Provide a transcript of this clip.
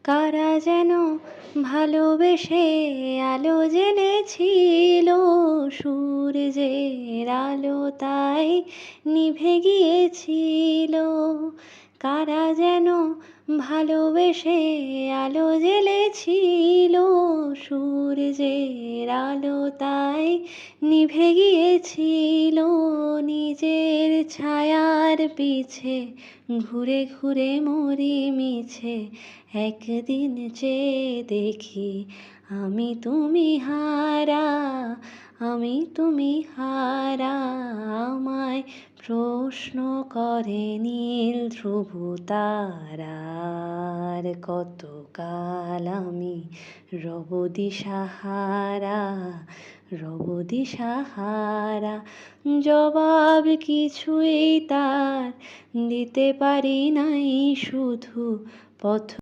কারা যেন ভালোবেসে আলো জ্বেলেছিল, সূর্যের আলো তাই নিভে গিয়েছিল। কারা যেন ভালোবেসে আলো জ্বেলেছিল, সূর্যের আলো তাই নিভে গিয়েছিল। নিজের ছায়ার পিছে ঘুরে ঘুরে মরি মিছে, একদিন চেয়ে দেখি আমি তুমি হারা, আমি তুমি হারা। আমায় প্রশ্ন করে নীল ধ্রুব তারার, কতকাল আমি রব দিশাহারা, রব দিশাহারা। জবাব কিছুই তার দিতে পারি নাই, শুধু পথ